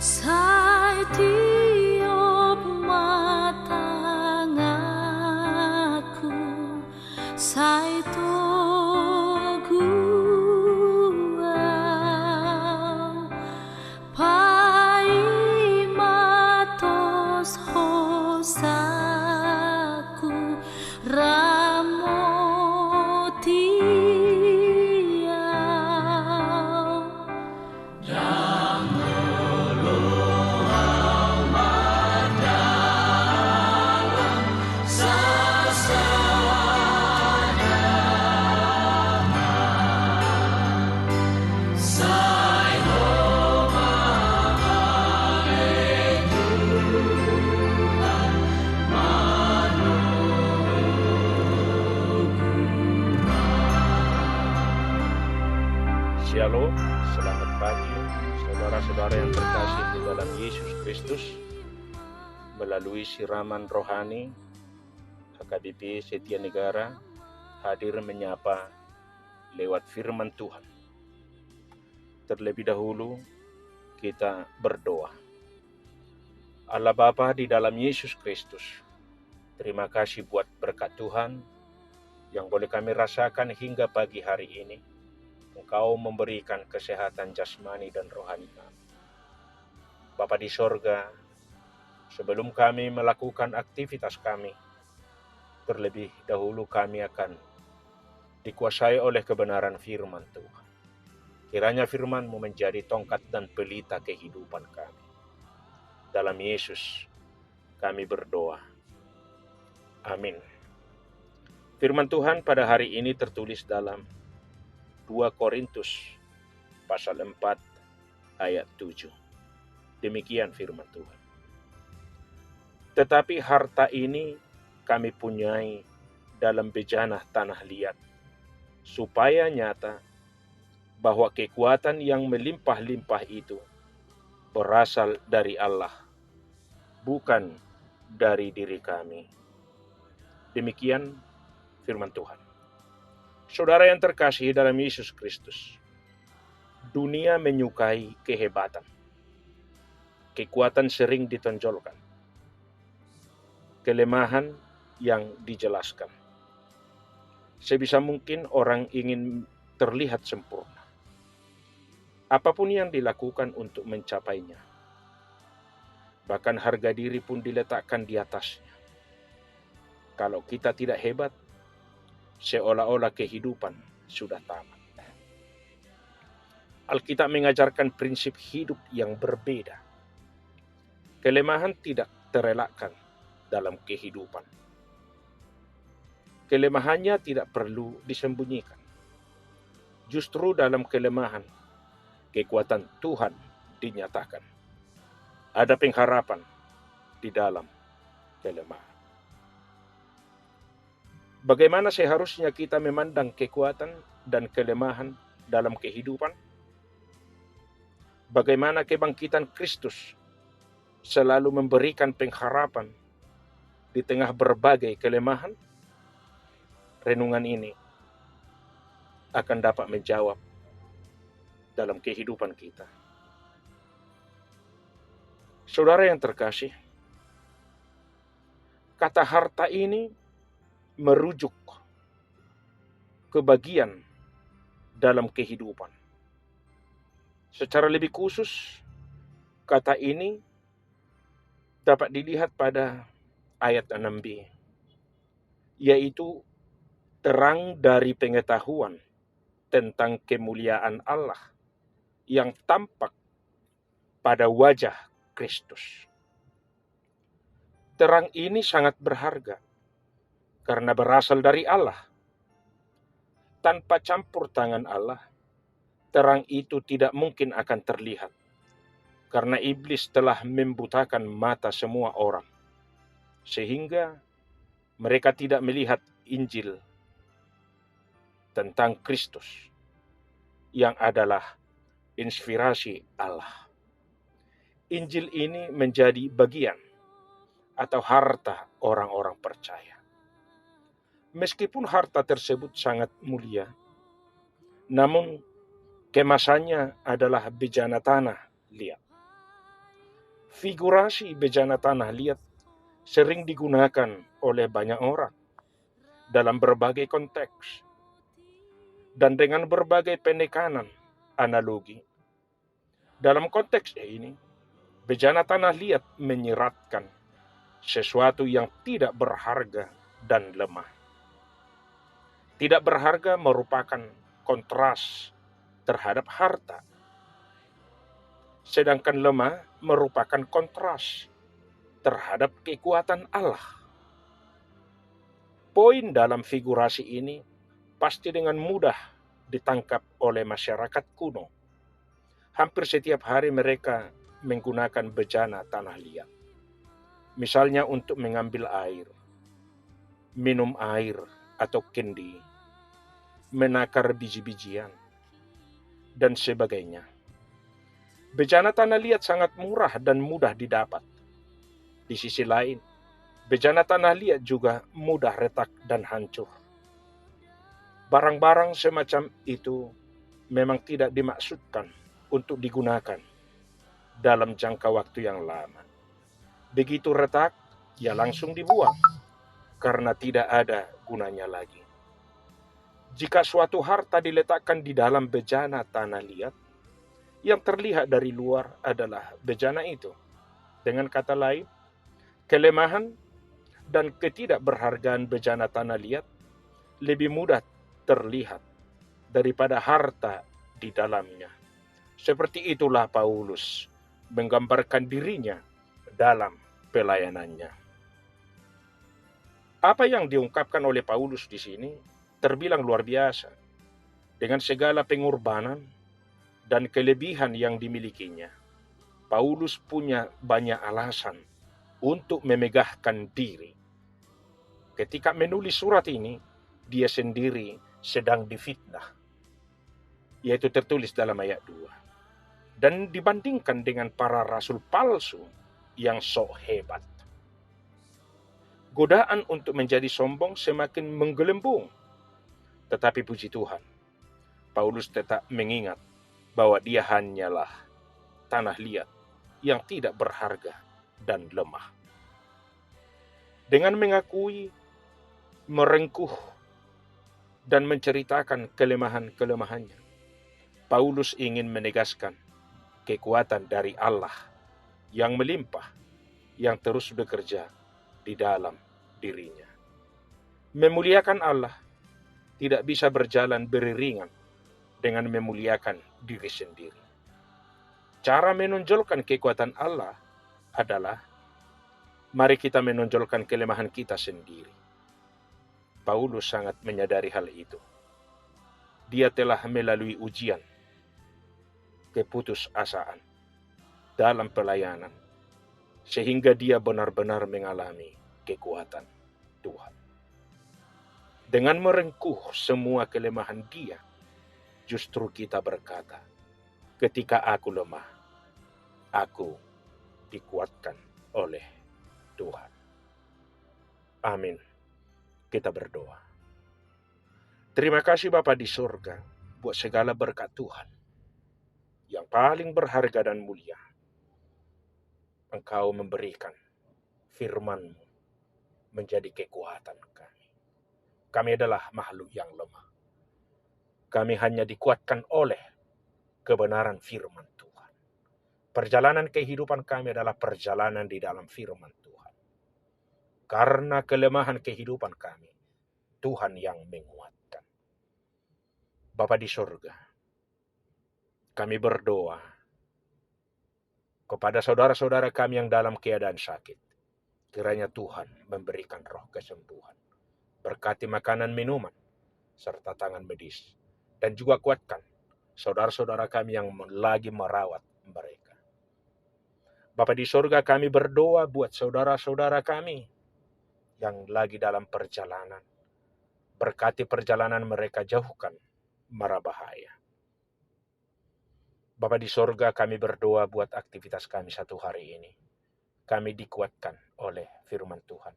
Sai tiup matangaku, sai toguau, pai matos hosaku, ramotiau. Shalom, selamat pagi saudara-saudara yang terkasih di dalam Yesus Kristus. Melalui siraman rohani, HKBP Setia Negara hadir menyapa lewat firman Tuhan. Terlebih dahulu kita berdoa. Allah Bapa di dalam Yesus Kristus, terima kasih buat berkat Tuhan yang boleh kami rasakan hingga pagi hari ini. Engkau memberikan kesehatan jasmani dan rohani kami. Bapa di sorga, sebelum kami melakukan aktivitas kami, terlebih dahulu kami akan dikuasai oleh kebenaran firman Tuhan. Kiranya firman-Mu menjadi tongkat dan pelita kehidupan kami. Dalam Yesus kami berdoa. Amin. Firman Tuhan pada hari ini tertulis dalam 2 Korintus pasal 4 ayat 7. Demikian firman Tuhan. Tetapi harta ini kami punyai dalam bejana tanah liat, supaya nyata bahwa kekuatan yang melimpah-limpah itu berasal dari Allah, bukan dari diri kami. Demikian firman Tuhan. Saudara yang terkasih dalam Yesus Kristus, dunia menyukai kehebatan. Kekuatan sering ditonjolkan. Kelemahan yang dijelaskan. Sebisa mungkin orang ingin terlihat sempurna. Apapun yang dilakukan untuk mencapainya. Bahkan harga diri pun diletakkan di atasnya. Kalau kita tidak hebat, seolah-olah kehidupan sudah tamat. Alkitab mengajarkan prinsip hidup yang berbeda. Kelemahan tidak terelakkan dalam kehidupan. Kelemahannya tidak perlu disembunyikan. Justru dalam kelemahan, kekuatan Tuhan dinyatakan. Ada pengharapan di dalam kelemahan. Bagaimana seharusnya kita memandang kekuatan dan kelemahan dalam kehidupan? Bagaimana kebangkitan Kristus selalu memberikan pengharapan di tengah berbagai kelemahan? Renungan ini akan dapat menjawab dalam kehidupan kita. Saudara yang terkasih, kata harta ini merujuk ke bagian dalam kehidupan. Secara lebih khusus, kata ini dapat dilihat pada ayat 6b, yaitu terang dari pengetahuan tentang kemuliaan Allah yang tampak pada wajah Kristus. Terang ini sangat berharga karena berasal dari Allah. Tanpa campur tangan Allah, terang itu tidak mungkin akan terlihat. Karena iblis telah membutakan mata semua orang. Sehingga mereka tidak melihat Injil tentang Kristus yang adalah inspirasi Allah. Injil ini menjadi bagian atau harta orang-orang percaya. Meskipun harta tersebut sangat mulia, namun kemasannya adalah bejana tanah liat. Figurasi bejana tanah liat sering digunakan oleh banyak orang dalam berbagai konteks dan dengan berbagai penekanan analogi. Dalam konteks ini, bejana tanah liat menyeratkan sesuatu yang tidak berharga dan lemah. Tidak berharga merupakan kontras terhadap harta, sedangkan lemah merupakan kontras terhadap kekuatan Allah. Poin dalam figurasi ini pasti dengan mudah ditangkap oleh masyarakat kuno. Hampir setiap hari mereka menggunakan bejana tanah liat. Misalnya untuk mengambil air, minum air atau kendi, menakar biji-bijian, dan sebagainya. Bejana tanah liat sangat murah dan mudah didapat. Di sisi lain, bejana tanah liat juga mudah retak dan hancur. Barang-barang semacam itu memang tidak dimaksudkan untuk digunakan dalam jangka waktu yang lama. Begitu retak, ya langsung dibuang karena tidak ada gunanya lagi. Jika suatu harta diletakkan di dalam bejana tanah liat, yang terlihat dari luar adalah bejana itu. Dengan kata lain, kelemahan dan ketidakberhargaan bejana tanah liat lebih mudah terlihat daripada harta di dalamnya. Seperti itulah Paulus menggambarkan dirinya dalam pelayanannya. Apa yang diungkapkan oleh Paulus di sini terbilang luar biasa. Dengan segala pengorbanan dan kelebihan yang dimilikinya, Paulus punya banyak alasan untuk memegahkan diri. Ketika menulis surat ini, dia sendiri sedang difitnah, yaitu tertulis dalam ayat 2. Dan dibandingkan dengan para rasul palsu yang sok hebat. Godaan untuk menjadi sombong semakin menggelembung. Tetapi puji Tuhan, Paulus tetap mengingat bahwa dia hanyalah tanah liat yang tidak berharga dan lemah. Dengan mengakui, merengkuh, dan menceritakan kelemahan-kelemahannya, Paulus ingin menegaskan kekuatan dari Allah yang melimpah, yang terus bekerja di dalam dirinya. Memuliakan Allah tidak bisa berjalan beriringan dengan memuliakan diri sendiri. Cara menonjolkan kekuatan Allah adalah mari kita menonjolkan kelemahan kita sendiri. Paulus sangat menyadari hal itu. Dia telah melalui ujian, keputusasaan dalam pelayanan, sehingga dia benar-benar mengalami kekuatan Tuhan. Dengan merengkuh semua kelemahan dia, justru kita berkata, ketika aku lemah, aku dikuatkan oleh Tuhan. Amin. Kita berdoa. Terima kasih Bapa di surga buat segala berkat Tuhan yang paling berharga dan mulia. Engkau memberikan firman-Mu menjadi kekuatan kami. Kami adalah makhluk yang lemah. Kami hanya dikuatkan oleh kebenaran firman Tuhan. Perjalanan kehidupan kami adalah perjalanan di dalam firman Tuhan. Karena kelemahan kehidupan kami, Tuhan yang menguatkan. Bapa di surga, kami berdoa kepada saudara-saudara kami yang dalam keadaan sakit. Kiranya Tuhan memberikan roh kesembuhan. Berkati makanan minuman, serta tangan medis. Dan juga kuatkan saudara-saudara kami yang lagi merawat mereka. Bapa di surga, kami berdoa buat saudara-saudara kami yang lagi dalam perjalanan. Berkati perjalanan mereka, jauhkan mara bahaya. Bapa di surga, kami berdoa buat aktivitas kami satu hari ini. Kami dikuatkan oleh firman Tuhan.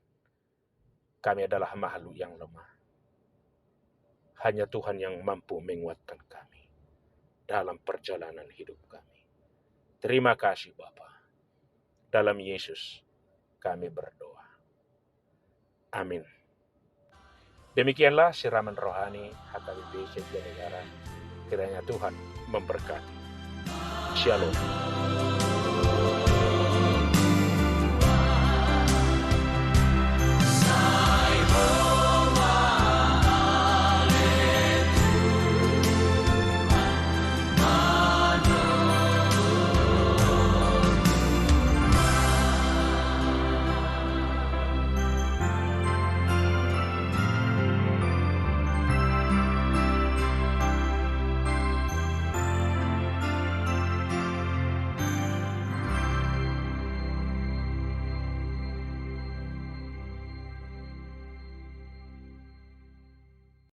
Kami adalah makhluk yang lemah. Hanya Tuhan yang mampu menguatkan kami dalam perjalanan hidup kami. Terima kasih Bapa. Dalam Yesus kami berdoa. Amin. Demikianlah siraman rohani HKBP Setia Negara. Kiranya Tuhan memberkati. Shalom.